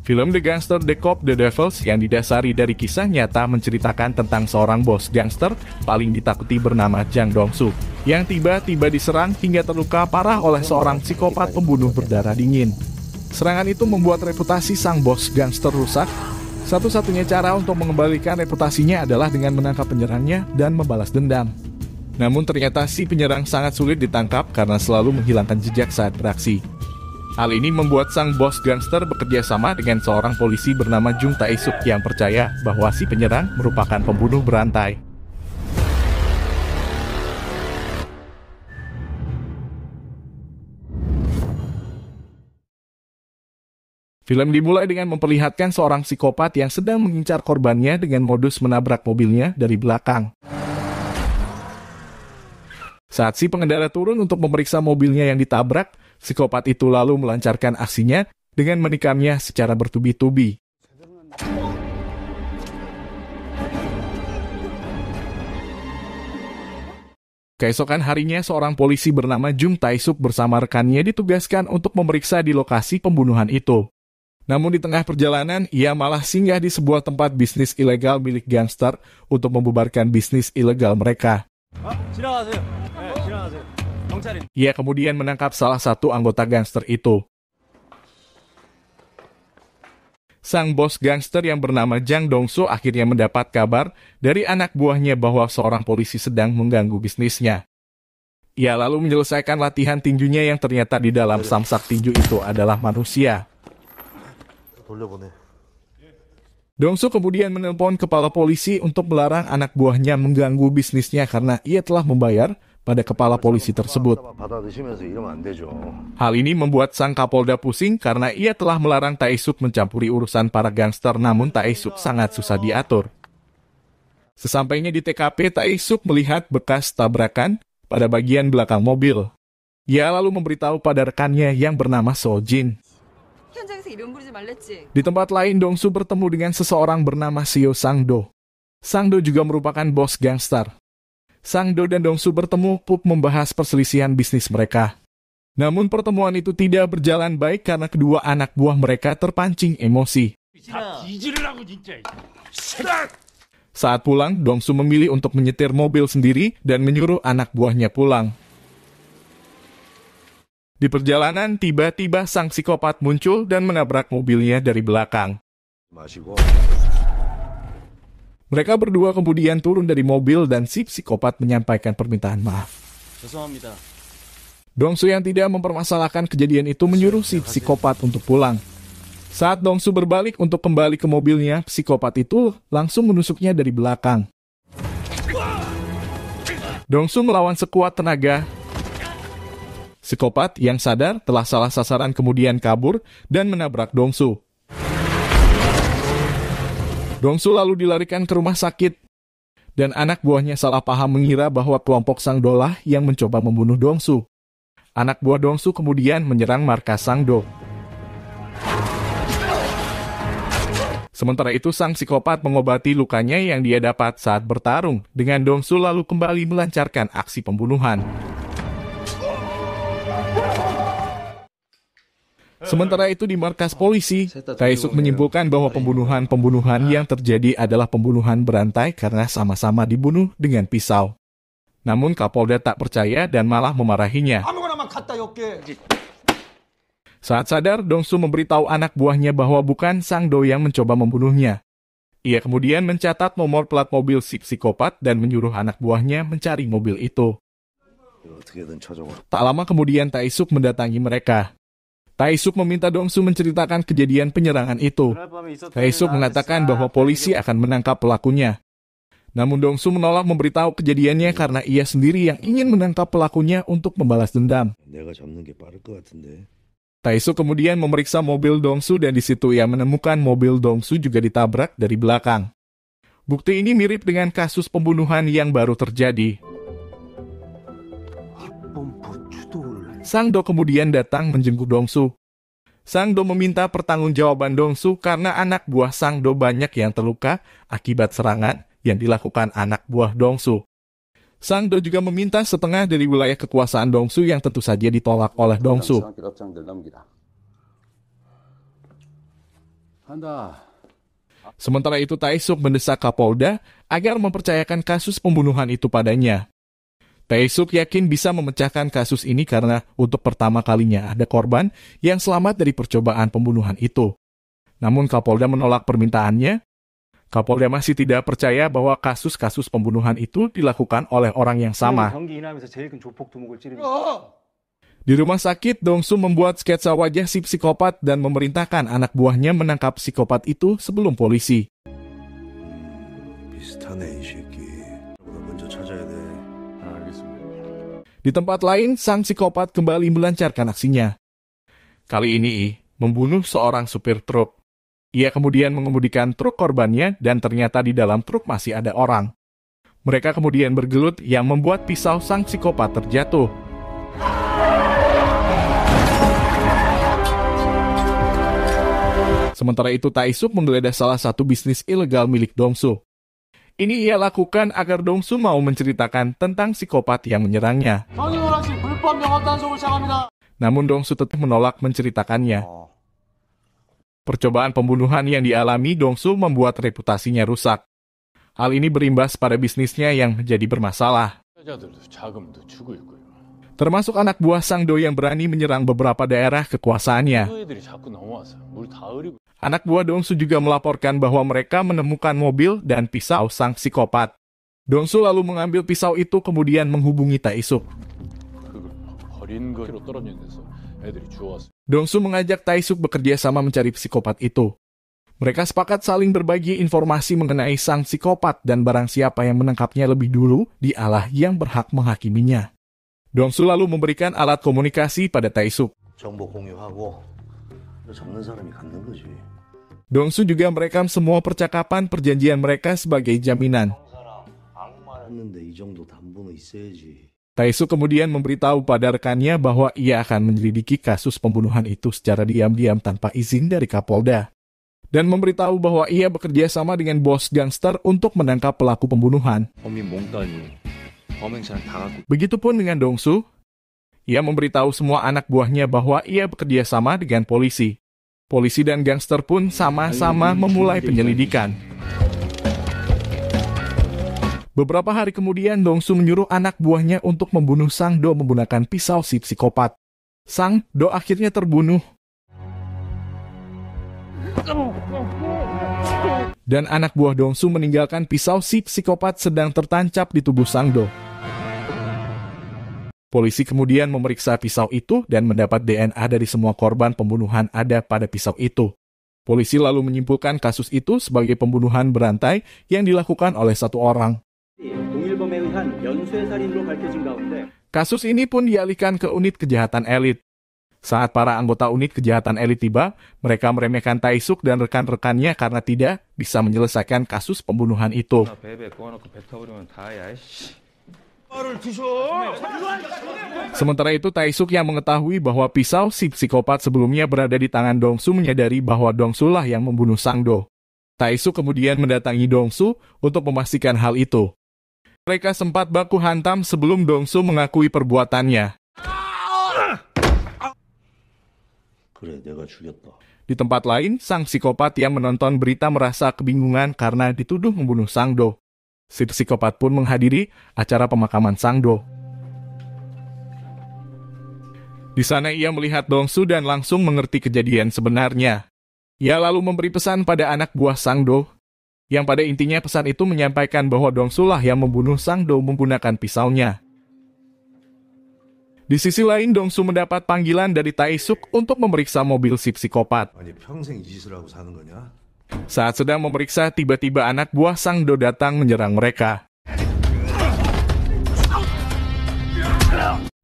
Film The Gangster, The Cop, The Devils yang didasari dari kisah nyata menceritakan tentang seorang bos gangster paling ditakuti bernama Jang Dong-soo yang tiba-tiba diserang hingga terluka parah oleh seorang psikopat pembunuh berdarah dingin. Serangan itu membuat reputasi sang bos gangster rusak. Satu-satunya cara untuk mengembalikan reputasinya adalah dengan menangkap penyerangnya dan membalas dendam. Namun ternyata si penyerang sangat sulit ditangkap karena selalu menghilangkan jejak saat beraksi. Hal ini membuat sang bos gangster bekerja sama dengan seorang polisi bernama Jung Tae-suk yang percaya bahwa si penyerang merupakan pembunuh berantai. Film dimulai dengan memperlihatkan seorang psikopat yang sedang mengincar korbannya dengan modus menabrak mobilnya dari belakang. Saat si pengendara turun untuk memeriksa mobilnya yang ditabrak, psikopat itu lalu melancarkan aksinya dengan menikamnya secara bertubi-tubi. Keesokan harinya, seorang polisi bernama Jung Tae-suk bersama rekannya ditugaskan untuk memeriksa di lokasi pembunuhan itu. Namun di tengah perjalanan, ia malah singgah di sebuah tempat bisnis ilegal milik gangster untuk membubarkan bisnis ilegal mereka. Ia kemudian menangkap salah satu anggota gangster itu. Sang bos gangster yang bernama Jang Dong-soo akhirnya mendapat kabar dari anak buahnya bahwa seorang polisi sedang mengganggu bisnisnya. Ia lalu menyelesaikan latihan tinjunya yang ternyata di dalam samsak tinju itu adalah manusia. Dong-soo kemudian menelpon kepala polisi untuk melarang anak buahnya mengganggu bisnisnya karena ia telah membayar pada kepala polisi tersebut. Hal ini membuat sang Kapolda pusing karena ia telah melarang Tae-suk mencampuri urusan para gangster, namun Tae-suk sangat susah diatur. Sesampainya di TKP, Tae-suk melihat bekas tabrakan pada bagian belakang mobil. Ia lalu memberitahu pada rekannya yang bernama Seo-jin. Di tempat lain, Dong-soo bertemu dengan seseorang bernama Seo Sang-do. Sang-do juga merupakan bos gangster. Sang-do dan Dong-soo bertemu untuk membahas perselisihan bisnis mereka. Namun pertemuan itu tidak berjalan baik karena kedua anak buah mereka terpancing emosi. Saat pulang, Dong-soo memilih untuk menyetir mobil sendiri dan menyuruh anak buahnya pulang. Di perjalanan, tiba-tiba sang psikopat muncul dan menabrak mobilnya dari belakang. Mereka berdua kemudian turun dari mobil dan si psikopat menyampaikan permintaan maaf. Dong-soo yang tidak mempermasalahkan kejadian itu menyuruh si psikopat untuk pulang. Saat Dong-soo berbalik untuk kembali ke mobilnya, psikopat itu langsung menusuknya dari belakang. Dong-soo melawan sekuat tenaga. Psikopat yang sadar telah salah sasaran kemudian kabur dan menabrak Dong-soo. Dong-soo lalu dilarikan ke rumah sakit, dan anak buahnya salah paham mengira bahwa kelompok Sang-do lah yang mencoba membunuh Dong-soo. Anak buah Dong-soo kemudian menyerang markas Sang-do. Sementara itu, sang psikopat mengobati lukanya yang dia dapat saat bertarung dengan Dong-soo lalu kembali melancarkan aksi pembunuhan. Sementara itu di markas polisi, Tae-suk menyimpulkan bahwa pembunuhan yang terjadi adalah pembunuhan berantai karena sama-sama dibunuh dengan pisau. Namun Kapolda tak percaya dan malah memarahinya. Saat sadar, Dong-soo memberitahu anak buahnya bahwa bukan Sang-do yang mencoba membunuhnya. Ia kemudian mencatat nomor plat mobil si psikopat dan menyuruh anak buahnya mencari mobil itu. Tak lama kemudian Tae-suk mendatangi mereka. Tae-suk meminta Dong-soo menceritakan kejadian penyerangan itu. Tae-suk mengatakan bahwa polisi akan menangkap pelakunya. Namun Dong-soo menolak memberitahu kejadiannya karena ia sendiri yang ingin menangkap pelakunya untuk membalas dendam. Tae-suk kemudian memeriksa mobil Dong-soo dan di situ ia menemukan mobil Dong-soo juga ditabrak dari belakang. Bukti ini mirip dengan kasus pembunuhan yang baru terjadi. Sang-do kemudian datang menjenguk Dong-soo. Sang-do meminta pertanggungjawaban Dong-soo karena anak buah Sang-do banyak yang terluka akibat serangan yang dilakukan anak buah Dong-soo. Sang-do juga meminta setengah dari wilayah kekuasaan Dong-soo yang tentu saja ditolak oleh Dong-soo. Sementara itu Tae-suk mendesak Kapolda agar mempercayakan kasus pembunuhan itu padanya. Tae-suk yakin bisa memecahkan kasus ini karena untuk pertama kalinya ada korban yang selamat dari percobaan pembunuhan itu. Namun Kapolda menolak permintaannya. Kapolda masih tidak percaya bahwa kasus-kasus pembunuhan itu dilakukan oleh orang yang sama. Di rumah sakit, Dong-su membuat sketsa wajah si psikopat dan memerintahkan anak buahnya menangkap psikopat itu sebelum polisi. Di tempat lain, sang psikopat kembali melancarkan aksinya. Kali ini, membunuh seorang supir truk. Ia kemudian mengemudikan truk korbannya dan ternyata di dalam truk masih ada orang. Mereka kemudian bergelut yang membuat pisau sang psikopat terjatuh. Sementara itu Tae-suk menggeledah salah satu bisnis ilegal milik Dong-su. Ini ia lakukan agar Dong-su mau menceritakan tentang psikopat yang menyerangnya. Namun Dong-su tetap menolak menceritakannya. Percobaan pembunuhan yang dialami Dong-su membuat reputasinya rusak. Hal ini berimbas pada bisnisnya yang menjadi bermasalah. Termasuk anak buah Sang-do yang berani menyerang beberapa daerah kekuasaannya. Anak buah Dong-su juga melaporkan bahwa mereka menemukan mobil dan pisau sang psikopat. Dong-su lalu mengambil pisau itu kemudian menghubungi Tae-suk. Dong-su mengajak Tae-suk bekerja sama mencari psikopat itu. Mereka sepakat saling berbagi informasi mengenai sang psikopat dan barang siapa yang menangkapnya lebih dulu, dialah yang berhak menghakiminya. Dong-su lalu memberikan alat komunikasi pada Tae-suk. Dong-su juga merekam semua percakapan perjanjian mereka sebagai jaminan. Tae-suk kemudian memberitahu pada rekannya bahwa ia akan menyelidiki kasus pembunuhan itu secara diam-diam tanpa izin dari Kapolda. Dan memberitahu bahwa ia bekerja sama dengan bos gangster untuk menangkap pelaku pembunuhan. Begitupun dengan Dong-su. Ia memberitahu semua anak buahnya bahwa ia bekerja sama dengan polisi. Polisi dan gangster pun sama-sama memulai penyelidikan. Beberapa hari kemudian, Dong-su menyuruh anak buahnya untuk membunuh Sang-do menggunakan pisau si psikopat. Sang-do akhirnya terbunuh. Dan anak buah Dong-su meninggalkan pisau si psikopat sedang tertancap di tubuh Sang-do. Polisi kemudian memeriksa pisau itu dan mendapat DNA dari semua korban pembunuhan ada pada pisau itu. Polisi lalu menyimpulkan kasus itu sebagai pembunuhan berantai yang dilakukan oleh satu orang. Kasus ini pun dialihkan ke unit kejahatan elit. Saat para anggota unit kejahatan elit tiba, mereka meremehkan Tae-suk dan rekan-rekannya karena tidak bisa menyelesaikan kasus pembunuhan itu. Sementara itu, Tae-suk yang mengetahui bahwa pisau si psikopat sebelumnya berada di tangan Dong-su menyadari bahwa Dong-su lah yang membunuh Sang-do. Tae-suk kemudian mendatangi Dong-su untuk memastikan hal itu. Mereka sempat baku hantam sebelum Dong-su mengakui perbuatannya. Di tempat lain, sang psikopat yang menonton berita merasa kebingungan karena dituduh membunuh Sang-do. Si psikopat pun menghadiri acara pemakaman Sang-do. Di sana ia melihat Dong-su dan langsung mengerti kejadian sebenarnya. Ia lalu memberi pesan pada anak buah Sang-do, yang pada intinya pesan itu menyampaikan bahwa Dong-su lah yang membunuh Sang-do menggunakan pisaunya. Di sisi lain, Dong-su mendapat panggilan dari Tae-suk untuk memeriksa mobil si psikopat. Saat sedang memeriksa, tiba-tiba anak buah Sang-do datang menyerang mereka.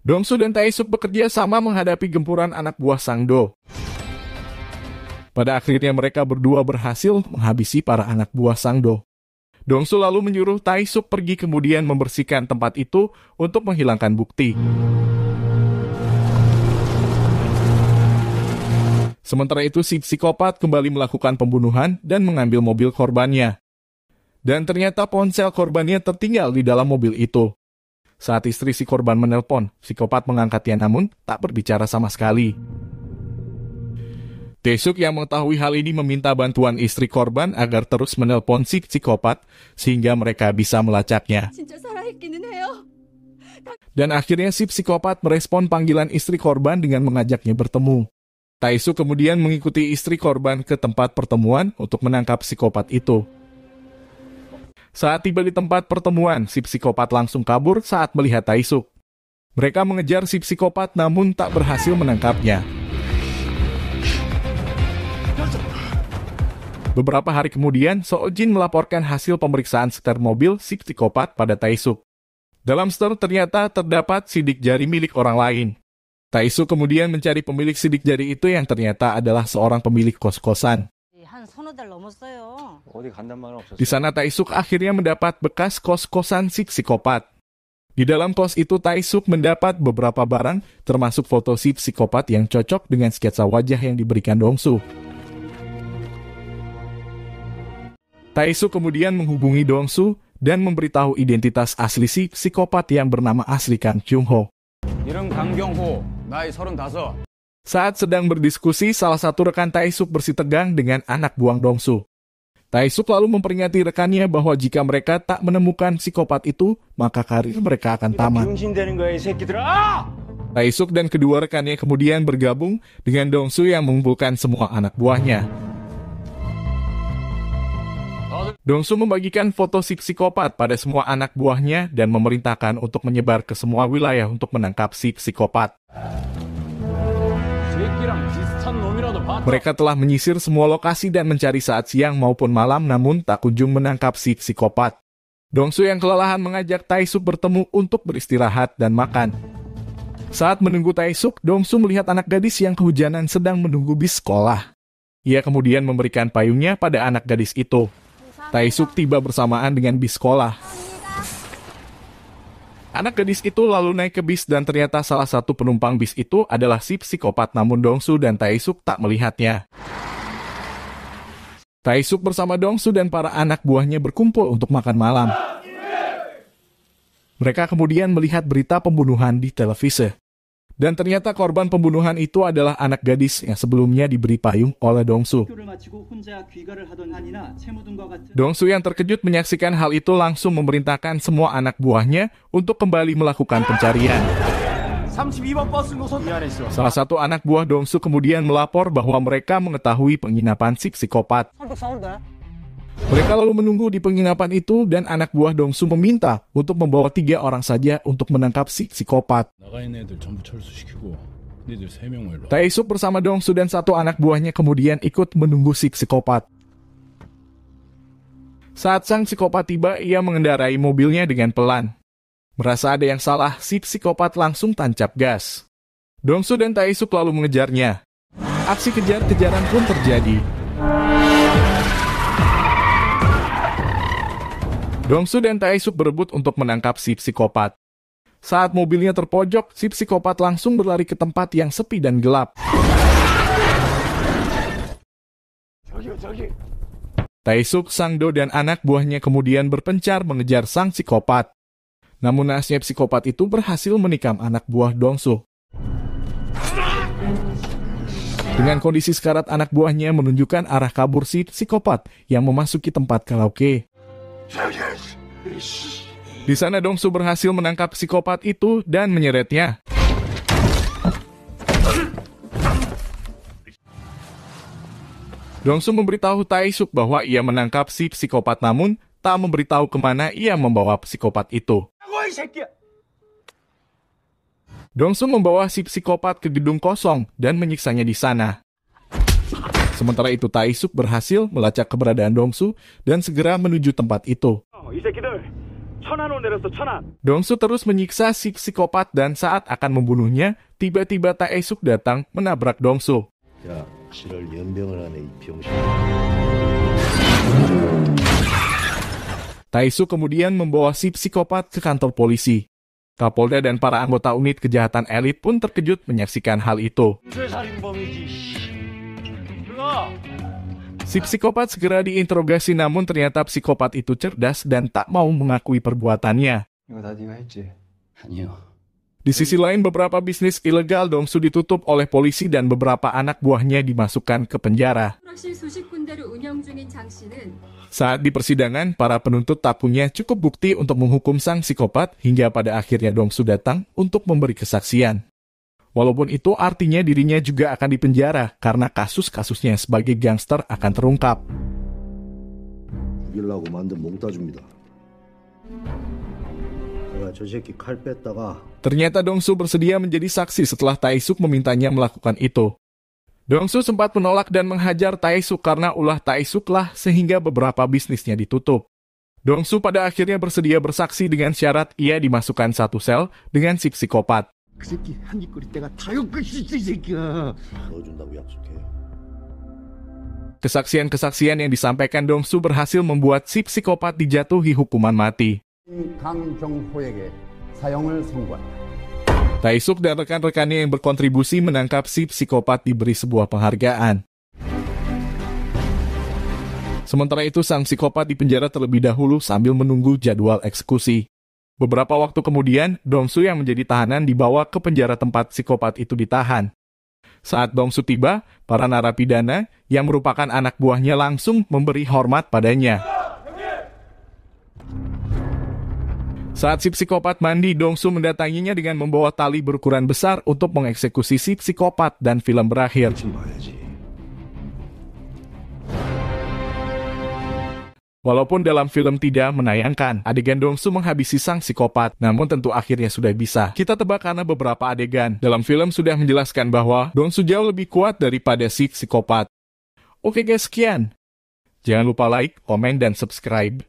Dong-su dan Tae-suk bekerja sama menghadapi gempuran anak buah Sang-do. Pada akhirnya mereka berdua berhasil menghabisi para anak buah Sang-do. Dong-su lalu menyuruh Tae-suk pergi kemudian membersihkan tempat itu untuk menghilangkan bukti. Sementara itu si psikopat kembali melakukan pembunuhan dan mengambil mobil korbannya. Dan ternyata ponsel korbannya tertinggal di dalam mobil itu. Saat istri si korban menelpon, psikopat mengangkatnya namun tak berbicara sama sekali. Tae-suk yang mengetahui hal ini meminta bantuan istri korban agar terus menelpon si psikopat sehingga mereka bisa melacaknya. 진짜 살아있기는 해요. Dan akhirnya si psikopat merespon panggilan istri korban dengan mengajaknya bertemu. Tae-suk kemudian mengikuti istri korban ke tempat pertemuan untuk menangkap psikopat itu. Saat tiba di tempat pertemuan, si psikopat langsung kabur saat melihat Tae-suk. Mereka mengejar si psikopat namun tak berhasil menangkapnya. Beberapa hari kemudian, Seo-jin melaporkan hasil pemeriksaan setir mobil si psikopat pada Tae-suk. Dalam setir ternyata terdapat sidik jari milik orang lain. Tae-suk kemudian mencari pemilik sidik jari itu yang ternyata adalah seorang pemilik kos-kosan. Di sana Tae-suk akhirnya mendapat bekas kos-kosan si psikopat. Di dalam kos itu Tae-suk mendapat beberapa barang, termasuk foto si psikopat yang cocok dengan sketsa wajah yang diberikan Dong-soo. Tae-suk kemudian menghubungi Dong-soo dan memberitahu identitas asli si psikopat yang bernama asli Kang Kyung-ho. 이름 강경호, 나이 35. Saat sedang berdiskusi, salah satu rekan Tae-suk bersitegang dengan anak buah Dong-soo. Tae-suk lalu memperingati rekannya bahwa jika mereka tak menemukan psikopat itu, maka karir mereka akan tamat. Tae-suk dan kedua rekannya kemudian bergabung dengan Dong-soo yang mengumpulkan semua anak buahnya. Dong-soo membagikan foto si psikopat pada semua anak buahnya dan memerintahkan untuk menyebar ke semua wilayah untuk menangkap si psikopat. Mereka telah menyisir semua lokasi dan mencari saat siang maupun malam namun tak kunjung menangkap si psikopat. Dong-soo yang kelelahan mengajak Tae-suk bertemu untuk beristirahat dan makan. Saat menunggu Tae-suk, Dong-soo melihat anak gadis yang kehujanan sedang menunggu bis sekolah. Ia kemudian memberikan payungnya pada anak gadis itu. Tae-suk tiba bersamaan dengan bis sekolah. Anak gadis itu lalu naik ke bis dan ternyata salah satu penumpang bis itu adalah si psikopat namun Dong-soo dan Tae-suk tak melihatnya. Tae-suk bersama Dong-soo dan para anak buahnya berkumpul untuk makan malam. Mereka kemudian melihat berita pembunuhan di televisi. Dan ternyata korban pembunuhan itu adalah anak gadis yang sebelumnya diberi payung oleh Dong-soo. Dong-soo yang terkejut menyaksikan hal itu langsung memerintahkan semua anak buahnya untuk kembali melakukan pencarian. Salah satu anak buah Dong-soo kemudian melapor bahwa mereka mengetahui penginapan si psikopat. Mereka lalu menunggu di penginapan itu dan anak buah Dong-soo meminta untuk membawa 3 orang saja untuk menangkap si psikopat. Tae-suk bersama Dong-soo dan 1 anak buahnya kemudian ikut menunggu si psikopat. Saat sang psikopat tiba, ia mengendarai mobilnya dengan pelan. Merasa ada yang salah, si psikopat langsung tancap gas. Dong-soo dan Tae-suk lalu mengejarnya. Aksi kejar-kejaran pun terjadi. Dong-soo dan Tae-suk berebut untuk menangkap si psikopat. Saat mobilnya terpojok, si psikopat langsung berlari ke tempat yang sepi dan gelap. Tae-suk, Sang-do, dan anak buahnya kemudian berpencar mengejar sang psikopat. Namun naasnya psikopat itu berhasil menikam anak buah Dong-soo. Dengan kondisi sekarat, anak buahnya menunjukkan arah kabur si psikopat yang memasuki tempat karaoke. Di sana Dong-soo berhasil menangkap psikopat itu dan menyeretnya. Dong-soo memberitahu Tae-suk bahwa ia menangkap si psikopat namun tak memberitahu kemana ia membawa psikopat itu. Dong-soo membawa si psikopat ke gedung kosong dan menyiksanya di sana. Sementara itu Tae-suk berhasil melacak keberadaan Dong-soo dan segera menuju tempat itu. Dong-soo terus menyiksa si psikopat dan saat akan membunuhnya, tiba-tiba Tae-suk datang menabrak Dong-soo. Tae-suk kemudian membawa si psikopat ke kantor polisi. Kapolda dan para anggota unit kejahatan elit pun terkejut menyaksikan hal itu. Si psikopat segera diinterogasi namun ternyata psikopat itu cerdas dan tak mau mengakui perbuatannya. Di sisi lain, beberapa bisnis ilegal Dong-su ditutup oleh polisi dan beberapa anak buahnya dimasukkan ke penjara. 실 수십 군데를 운영 중인 장 씨는 Saat di persidangan, para penuntut tak punya cukup bukti untuk menghukum sang psikopat hingga pada akhirnya Dong-su datang untuk memberi kesaksian. Walaupun itu artinya dirinya juga akan dipenjara karena kasus-kasusnya sebagai gangster akan terungkap. 죽이려고 만든 몽따주입니다. 내가 저 새끼 칼 뺐다가 Ternyata Dong-su bersedia menjadi saksi setelah Tae-suk memintanya melakukan itu. Dong-su sempat menolak dan menghajar Tae-suk karena ulah Tae-suk lah sehingga beberapa bisnisnya ditutup. Dong-su pada akhirnya bersedia bersaksi dengan syarat ia dimasukkan satu sel dengan si psikopat. 그 새끼 한입거리 때가 다 엮을 수 있어 이 새끼야. 넣어준다고 약속해. Kesaksian-kesaksian yang disampaikan Dong-su berhasil membuat si psikopat dijatuhi hukuman mati. 강경호에게 사형을 선고한다. Tae-suk dan rekan-rekannya yang berkontribusi menangkap si psikopat diberi sebuah penghargaan. Sementara itu, sang psikopat dipenjara terlebih dahulu sambil menunggu jadwal eksekusi. Beberapa waktu kemudian, Dong-su yang menjadi tahanan dibawa ke penjara tempat psikopat itu ditahan. Saat Dong-su tiba, para narapidana yang merupakan anak buahnya langsung memberi hormat padanya. Saat si psikopat mandi, Dong-su mendatanginya dengan membawa tali berukuran besar untuk mengeksekusi si psikopat dan film berakhir. Walaupun dalam film tidak menayangkan adegan Dong-su menghabisi sang psikopat, namun tentu akhirnya sudah bisa kita tebak karena beberapa adegan dalam film sudah menjelaskan bahwa Dong-su jauh lebih kuat daripada si psikopat. Oke guys, sekian. Jangan lupa like, komen, dan subscribe.